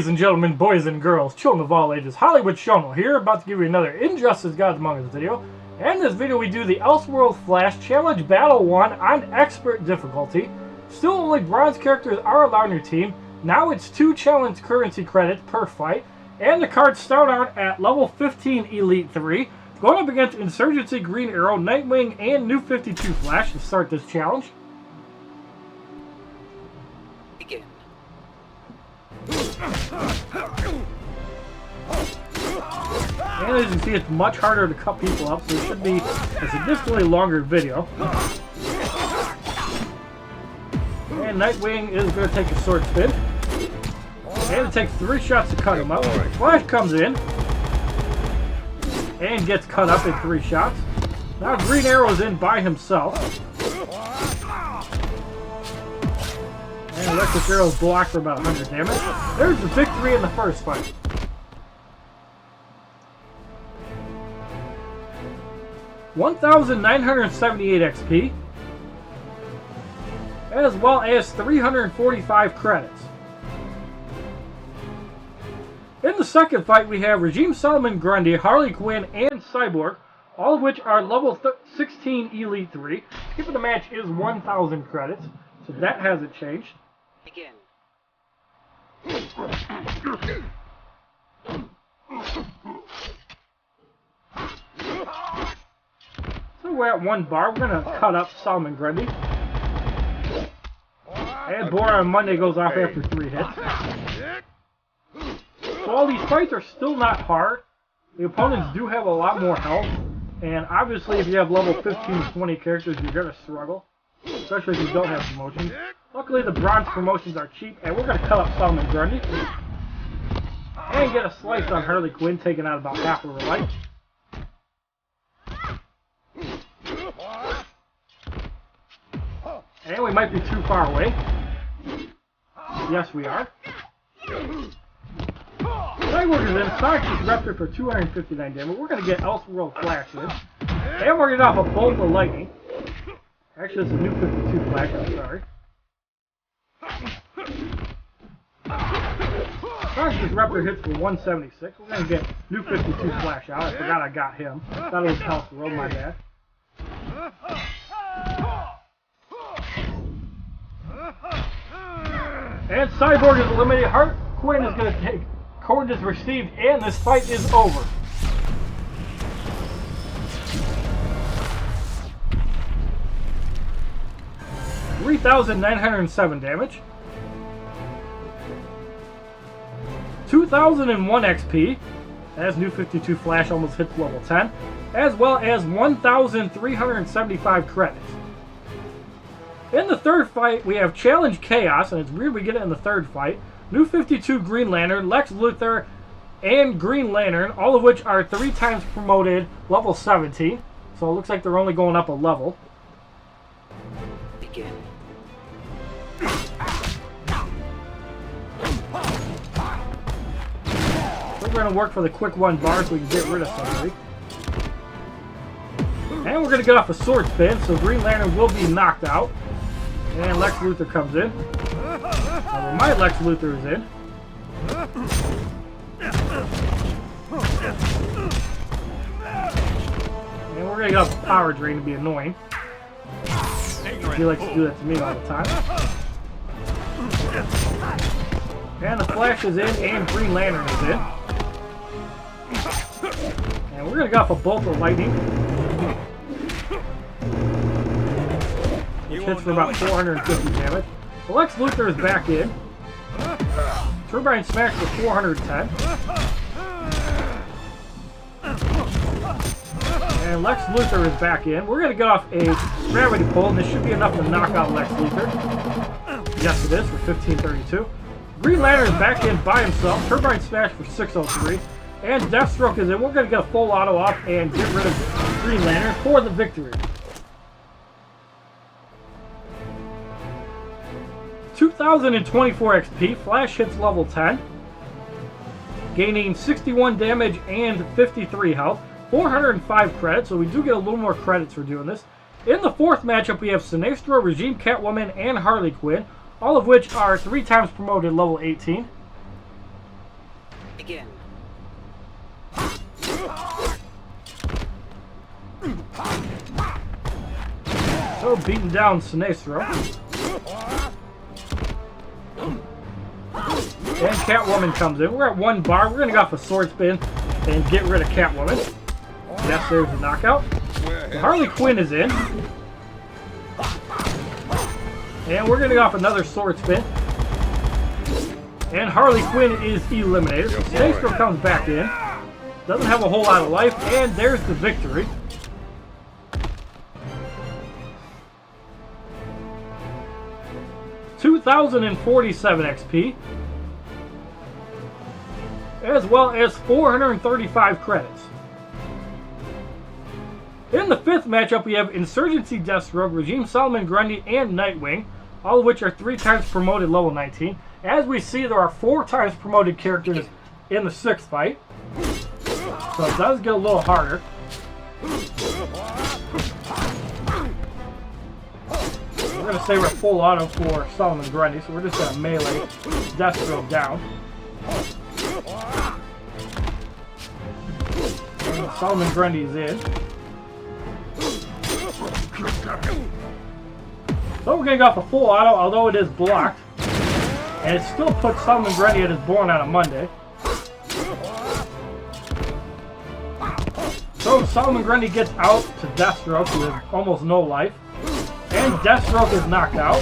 Ladies and gentlemen, boys and girls, children of all ages, HollywoodShono here, about to give you another Injustice Gods Among Us video. And in this video we do the Elseworld Flash Challenge Battle 1 on Expert difficulty. Still only bronze characters are allowed in your team. Now it's 2 challenge currency credits per fight. And the cards start out at level 15 Elite 3. Going up against Insurgency, Green Arrow, Nightwing, and New 52 Flash to start this challenge. Begin. And as you can see, it's much harder to cut people up, so it should be a significantly longer video. And Nightwing is going to take a sword spin. And it takes 3 shots to cut him up. Flash comes in and gets cut up in 3 shots. Now Green Arrow's in by himself. And Electric Arrow's blocked for about 100 damage. There's the victory in the first fight. $1,978 XP, as well as 345 credits. In the second fight, we have Regime Solomon Grundy, Harley Quinn, and Cyborg, all of which are level 16 Elite 3. Skip of the match is 1,000 credits, so that hasn't changed. Begin. So we're at 1 bar. We're going to cut up Solomon Grundy. And Boar on Monday goes off after 3 hits. So all these fights are still not hard. The opponents do have a lot more health. And obviously if you have level 15, 20 characters, you're going to struggle. Especially if you don't have promotions. Luckily the bronze promotions are cheap. And we're going to cut up Solomon Grundy. And get a slice on Harley Quinn, taking out about half of her life. And we might be too far away. Yes, we are. Cyborg is in. Sonic Disruptor for 259 damage. We're going to get Elseworld Flash in. And we're going to get off a Bolt of Lightning. Actually, it's a New 52 Flash, I'm sorry. Sonic Disruptor hits for 176. We're going to get New 52 Flash out. I forgot I got him. Thought it was Elseworld, my bad. And Cyborg is eliminated. Harley Quinn is going to take coordinates received, and this fight is over. $3,907 damage. 2,001 XP, as New 52 Flash almost hits level 10, as well as 1,375 credits. In the third fight, we have Challenge Chaos, and it's weird we get it in the third fight. New 52 Green Lantern, Lex Luthor, and Green Lantern, all of which are 3 times promoted, level 17. So it looks like they're only going up a level. Begin. We're going to work for the quick 1 bar so we can get rid of somebody. And we're going to get off a sword spin, so Green Lantern will be knocked out. And Lex Luthor comes in. My Lex Luthor is in. And we're going to get off a power drain to be annoying. He likes to do that to me all the time. And the Flash is in, and Green Lantern is in. And we're going to get off a Bolt of Lightning. Which hits for about 450 damage. The Lex Luthor is back in. Turbine Smash for 410. And Lex Luthor is back in. We're going to get off a Gravity Pull, and this should be enough to knock out Lex Luthor. Yes, it is, for 1532. Green Lantern is back in by himself. Turbine Smash for 603. And Deathstroke is in. We're going to get a full auto off and get rid of Green Lantern for the victory. 2,024 XP. Flash hits level 10. Gaining 61 damage and 53 health. 405 credits, so we do get a little more credits for doing this. In the fourth matchup, we have Sinestro, Regime Catwoman, and Harley Quinn, all of which are 3 times promoted level 18. Begin. So beating down Sinestro. And Catwoman comes in. We're at 1 bar. We're going to go off a sword spin and get rid of Catwoman. Yes, there's a knockout. Harley Quinn is in. And we're going to go off another sword spin. And Harley Quinn is eliminated. So Sinestro comes back in. Doesn't have a whole lot of life. And there's the victory. $2,047 XP. As well as 435 credits. In the 5th matchup, we have Insurgency Deathstroke, Regime Solomon Grundy, and Nightwing, all of which are 3 times promoted level 19. As we see, there are 4 times promoted characters in the 6th fight, so it does get a little harder. We're going to say we're full auto for Solomon Grundy, so we're just going to melee Deathstroke down. And Solomon Grundy's in. So we're going to go off a full auto, although it is blocked. And it still puts Solomon Grundy at his born on a Monday. So Solomon Grundy gets out to Deathstroke, who has almost no life. And Deathstroke is knocked out.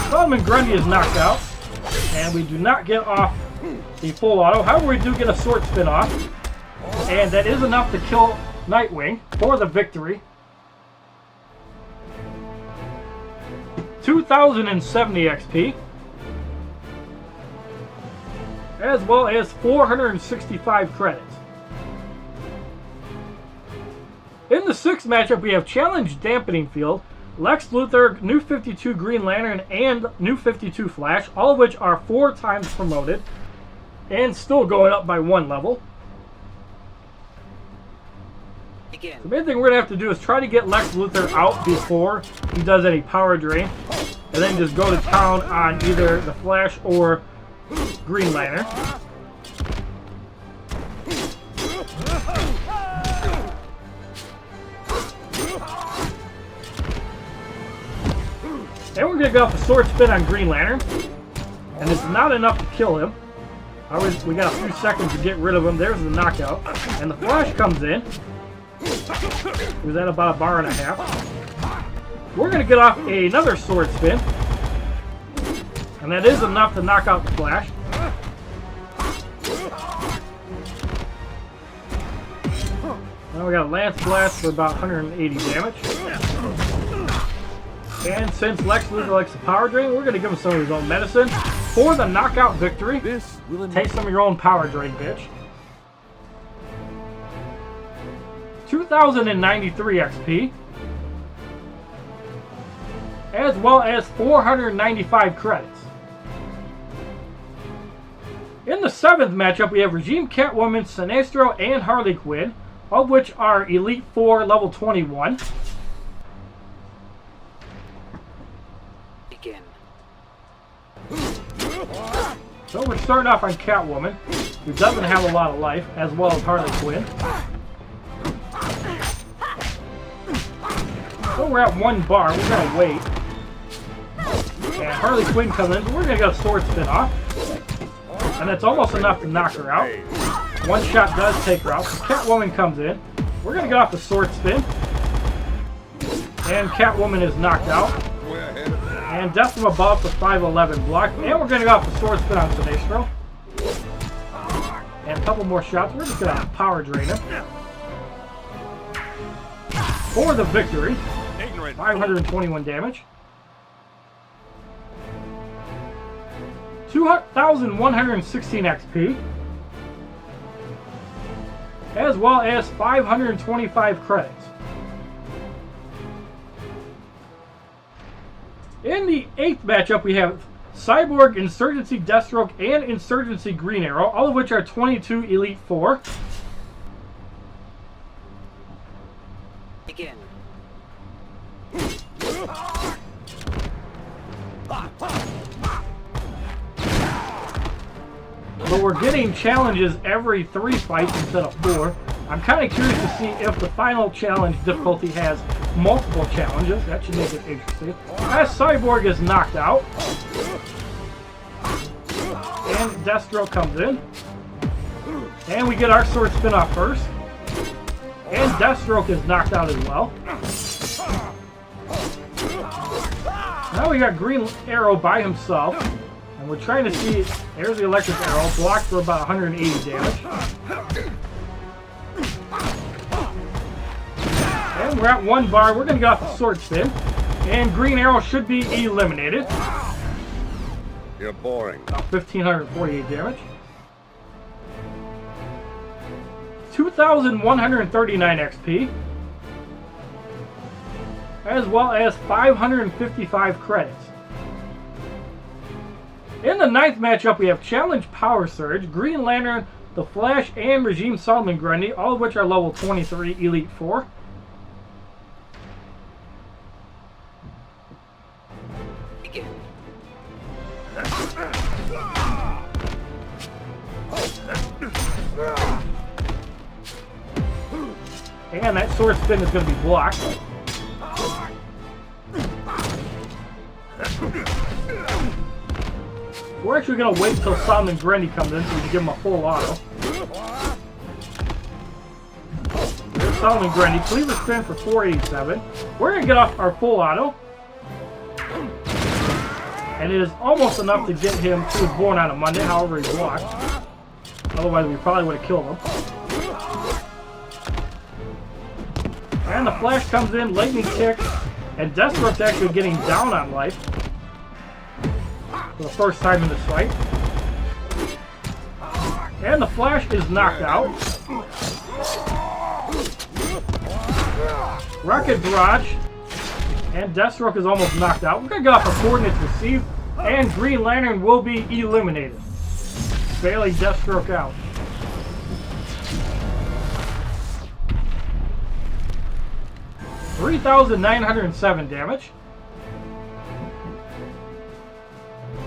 Solomon Grundy is knocked out. And we do not get off the full auto. However, we do get a sword spin off. And that is enough to kill Nightwing for the victory. 2,070 XP. As well as 465 credits. In the 6th matchup, we have Challenge Dampening Field, Lex Luthor, New 52 Green Lantern, and New 52 Flash, all of which are 4 times promoted and still going up by 1 level. Begin. The main thing we're going to have to do is try to get Lex Luthor out before he does any power drain, and then just go to town on either the Flash or Green Lantern. And we're going to go off a sword spin on Green Lantern. And it's not enough to kill him. We got a few seconds to get rid of him. There's the knockout. And the Flash comes in. He was at about a bar and a half. We're going to get off another sword spin. And that is enough to knock out the Flash. Now we got a Lance Blast for about 180 damage. And since Lex Luthor likes the power drain, we're going to give him some of his own medicine for the knockout victory. Take some of your own power drain, bitch. 2,093 XP. As well as 495 credits. In the 7th matchup, we have Regime Catwoman, Sinestro, and Harley Quinn, all of which are Elite 4, level 21. Begin. So we're starting off on Catwoman, who doesn't have a lot of life, as well as Harley Quinn. So we're at 1 bar, we're going to wait. And Harley Quinn comes in, we're going to get a sword spin off. And that's almost enough to knock her out. 1 shot does take her out. So Catwoman comes in. We're going to get off the sword spin. And Catwoman is knocked out. And Death from Above for 511 block. And we're going to go off the sword spin on Sinestro. And a couple more shots. We're just going to power drain him. For the victory. 521 damage. 2,116 XP. As well as 525 credits. In the 8th matchup, we have Cyborg, Insurgency, Deathstroke, and Insurgency Green Arrow, all of which are 22 Elite 4. Begin. but we're getting challenges every 3 fights instead of 4. I'm kind of curious to see if the final challenge difficulty has multiple challenges. That should make it interesting. As Cyborg is knocked out, and Deathstroke comes in, and we get our sword spin off first, and Deathstroke is knocked out as well. Now we got Green Arrow by himself, and we're trying to see. There's the electric arrow, blocked for about 180 damage. And we're at 1 bar. We're going to get off the sword spin, and Green Arrow should be eliminated. You're boring. About 1,548 damage. 2,139 XP. As well as 555 credits. In the 9th matchup, we have Challenge Power Surge, Green Lantern, The Flash, and Regime Solomon Grundy, all of which are level 23 Elite 4. Begin. And that sword spin is going to be blocked. We're actually going to wait until Solomon Grundy comes in so we can give him a full auto. There's Solomon Grundy. Cleaver spin for 487. We're going to get off our full auto. And it is almost enough to get him to his Born on a Monday, however he blocked. Otherwise we probably would have killed him. And the Flash comes in, lightning kick, and Deathstroke's actually getting down on life for the first time in this fight. And the Flash is knocked out. Rocket Barrage, and Deathstroke is almost knocked out. We're going to get off a coordinates received, and Green Lantern will be eliminated, bailing Deathstroke out. $3,907 damage.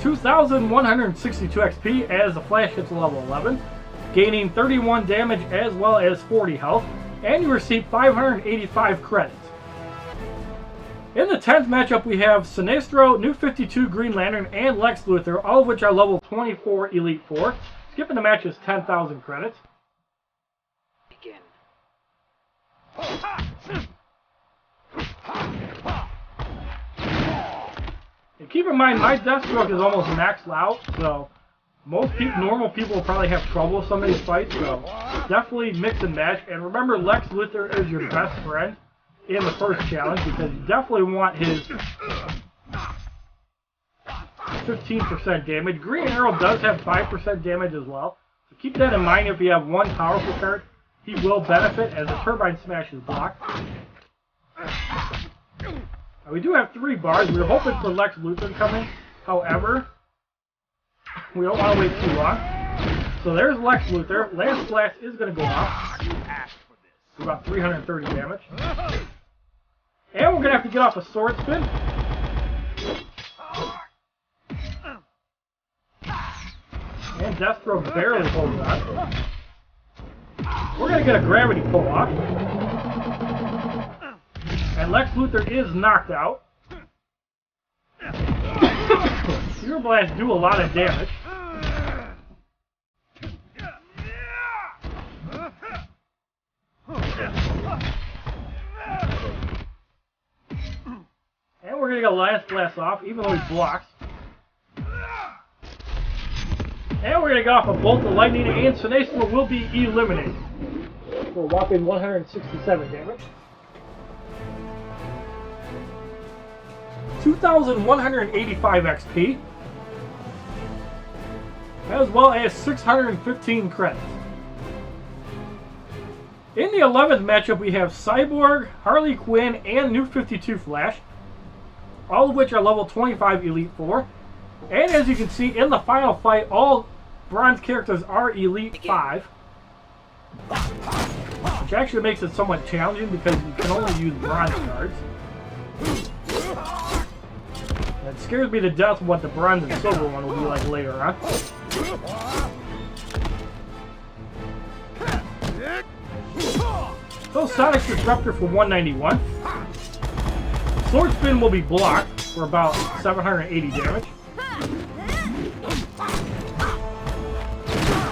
2,162 XP as the Flash hits level 11, gaining 31 damage as well as 40 health, and you receive 585 credits. In the 10th matchup, we have Sinestro, New 52, Green Lantern, and Lex Luthor, all of which are level 24 Elite 4. Skipping the match is 10,000 credits. Begin. And keep in mind, my Deathstroke is almost maxed out, so most normal people will probably have trouble with some of these fights, so definitely mix and match. And remember, Lex Luthor is your best friend in the first challenge, because you definitely want his 15% damage. Green Arrow does have 5% damage as well, so keep that in mind. If you have one powerful card, he will benefit as the Turbine Smash is blocked. We do have 3 bars. We were hoping for Lex Luthor to come in. However, we don't want to wait too long. So there's Lex Luthor. Lance Blast is going to go off. For about 330 damage. And we're going to have to get off a sword spin. And Deathstroke barely holds on. We're going to get a gravity pull off. And Lex Luthor is knocked out. Pure Blasts do a lot of damage. And we're going to get Lance Blast off, even though he blocks. And we're going to get off a Bolt of Lightning, and Sinestro will be eliminated for a whopping 167 damage. 2,185 XP, as well as 615 credits. In the 11th matchup, we have Cyborg, Harley Quinn, and New 52 Flash, all of which are level 25 Elite 4. And as you can see, in the final fight, all bronze characters are Elite 5, which actually makes it somewhat challenging because you can only use bronze cards. It scares me to death what the bronze and silver one will be like later on. So Sonic Disruptor for 191. Sword Spin will be blocked for about 780 damage.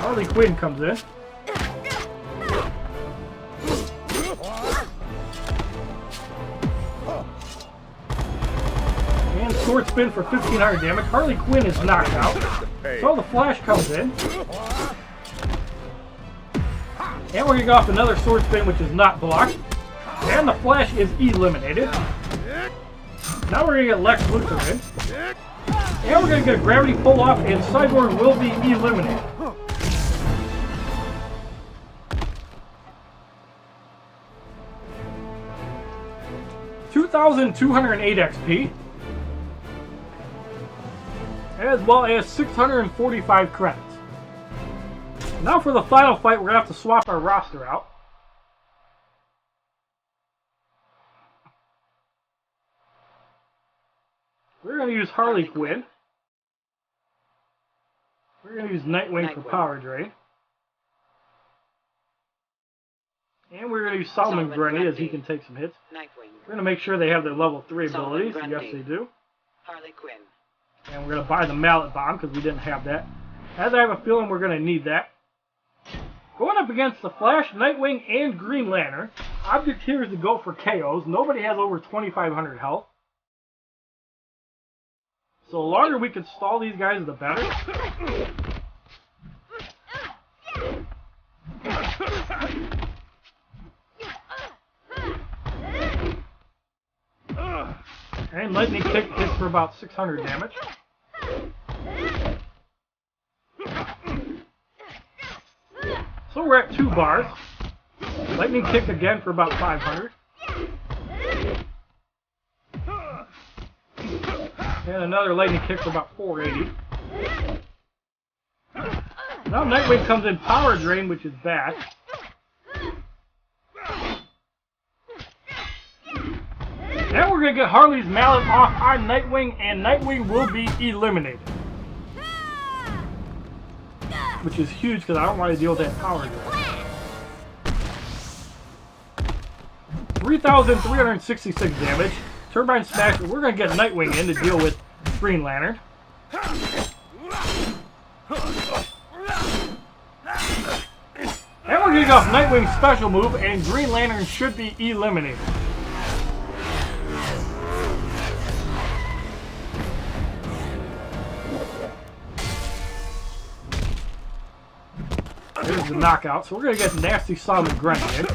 Harley Quinn comes in. And Sword Spin for 1500 damage. Harley Quinn is knocked out. So the Flash comes in. And we're going to go off another Sword Spin, which is not blocked. And the Flash is eliminated. Now we're going to get Lex Luthor in. And we're going to get a Gravity Pull Off, and Cyborg will be eliminated. $2,208 XP. As well as 645 credits. Now for the final fight, we're going to have to swap our roster out. We're going to use Harley Quinn. We're going to use Nightwing for Power Drain. And we're going to use Solomon Grundy as he can take some hits. We're going to make sure they have their level 3 abilities. Yes, they do. Harley Quinn. And we're going to buy the Mallet Bomb because we didn't have that. As I have a feeling we're going to need that. Going up against the Flash, Nightwing, and Green Lantern. Object here is to go for KOs. Nobody has over 2,500 health. So the longer we can stall these guys, the better. And Lightning Kick hits for about 600 damage. So we're at 2 bars. Lightning Kick again for about 500. And another Lightning Kick for about 480. Now Nightwing comes in Power Drain, which is bad. Then we're going to get Harley's Mallet off on Nightwing, and Nightwing will be eliminated. Which is huge because I don't want to deal with that Power Drain. 3,366 damage. Turbine Smash, we're going to get Nightwing in to deal with Green Lantern. And we're going to go off Nightwing's special move, and Green Lantern should be eliminated. There's the knockout, so we're going to get Nasty Solomon Grundy in.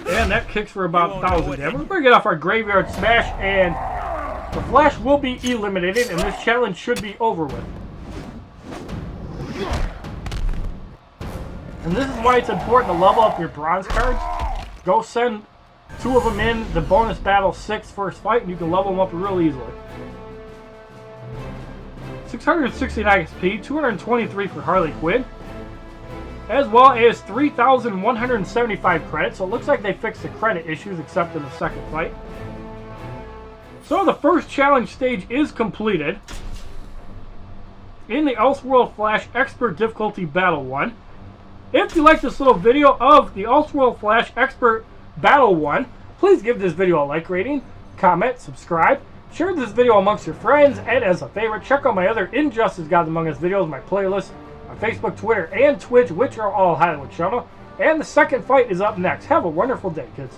And that kicks for about 1,000 damage. We're going to get off our Graveyard Smash, and the Flash will be eliminated, and this challenge should be over with. And this is why it's important to level up your bronze cards. Go send 2 of them in the bonus battle 6 first fight, and you can level them up real easily. 669 XP, 223 for Harley Quinn, as well as 3,175 credits. So it looks like they fixed the credit issues except in the second fight. So the first challenge stage is completed in the Elseworld Flash Expert Difficulty Battle 1. If you like this little video of the Elseworld Flash Expert Battle 1, please give this video a like rating, comment, subscribe. Share this video amongst your friends, and as a favorite, check out my other Injustice Gods Among Us videos, my playlist on Facebook, Twitter, and Twitch, which are all HollywoodShono. And the second fight is up next. Have a wonderful day, kids.